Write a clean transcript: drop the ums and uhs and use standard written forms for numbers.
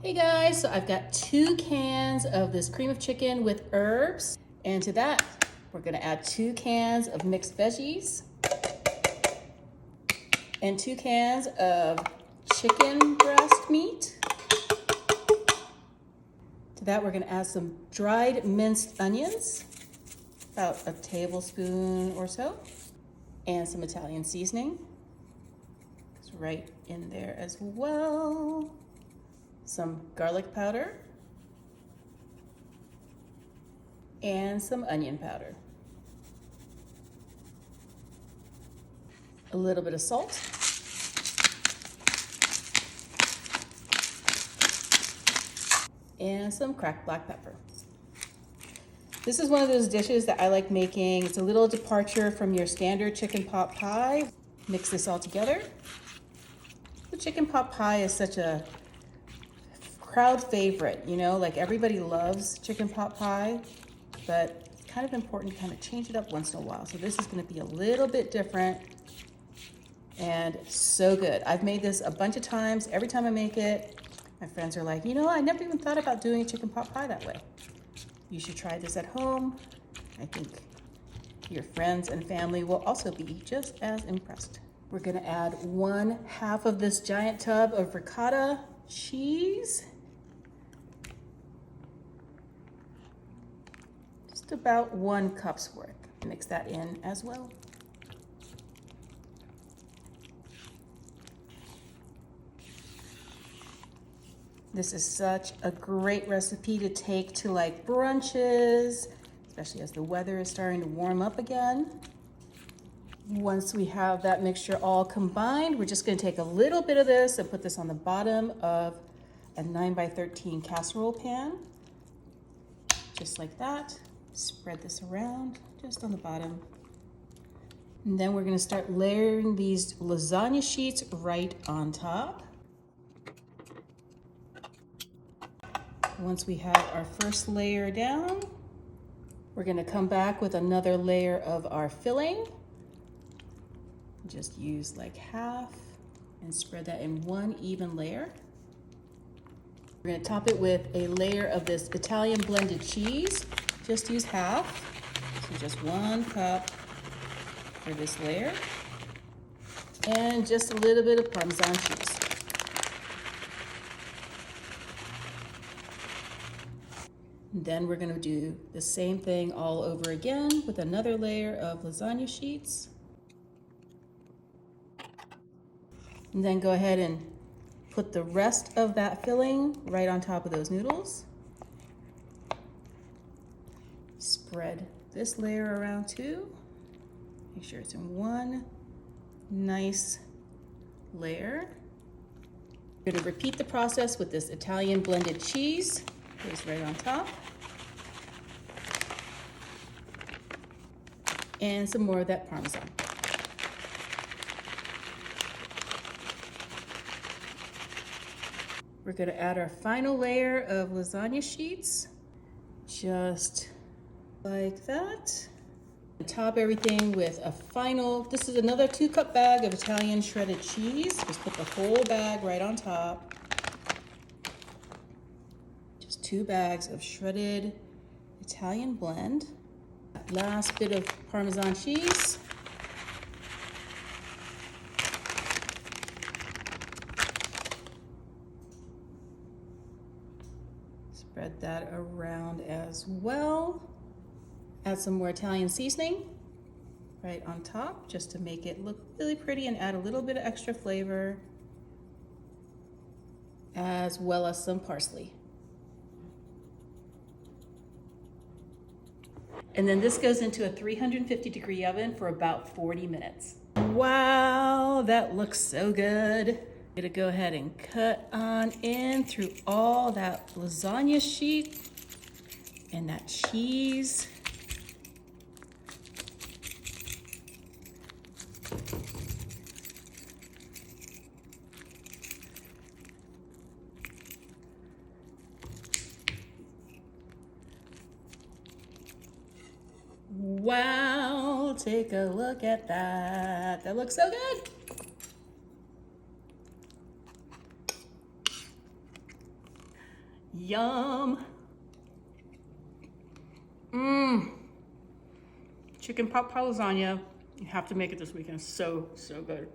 Hey guys, so I've got 2 cans of this cream of chicken with herbs, and to that we're gonna add 2 cans of mixed veggies and 2 cans of chicken breast meat. To that we're gonna add some dried minced onions, about a tablespoon or so, and some Italian seasoning. It's right in there as well. Some garlic powder, and some onion powder. A little bit of salt. And some cracked black pepper. This is one of those dishes that I like making. It's a little departure from your standard chicken pot pie. Mix this all together. The chicken pot pie is such a crowd favorite, you know, like everybody loves chicken pot pie, but it's kind of important to kind of change it up once in a while. So this is going to be a little bit different and so good. I've made this a bunch of times. Every time I make it, my friends are like, you know, I never even thought about doing a chicken pot pie that way. You should try this at home. I think your friends and family will also be just as impressed. We're going to add 1/2 of this giant tub of ricotta cheese. About 1 cup's worth. Mix that in as well. This is such a great recipe to take to like brunches, especially as the weather is starting to warm up again. Once we have that mixture all combined, we're just going to take a little bit of this and put this on the bottom of a 9x13 casserole pan, just like that. Spread this around just on the bottom. And then we're going to start layering these lasagna sheets right on top. Once we have our first layer down, we're going to come back with another layer of our filling. Just use like half and spread that in one even layer. We're going to top it with a layer of this Italian blended cheese. Just use half, so just 1 cup for this layer, and just a little bit of Parmesan cheese. And then we're going to do the same thing all over again with another layer of lasagna sheets. And then go ahead and put the rest of that filling right on top of those noodles. Spread this layer around too. Make sure it's in one nice layer. We're going to repeat the process with this Italian blended cheese. Goes right on top. And some more of that Parmesan. We're going to add our final layer of lasagna sheets. Just like that. And top everything with a final, this is another 2-cup bag of Italian shredded cheese. Just put the whole bag right on top. Just 2 bags of shredded Italian blend. Last bit of Parmesan cheese. Spread that around as well. Add some more Italian seasoning right on top just to make it look really pretty and add a little bit of extra flavor, as well as some parsley. And then this goes into a 350-degree oven for about 40 minutes. Wow, that looks so good. I'm gonna go ahead and cut on in through all that lasagna sheet and that cheese. Wow, take a look at that. That looks so good. Yum. Mmm. Chicken pot pie lasagna. You have to make it this weekend. It's so, so good.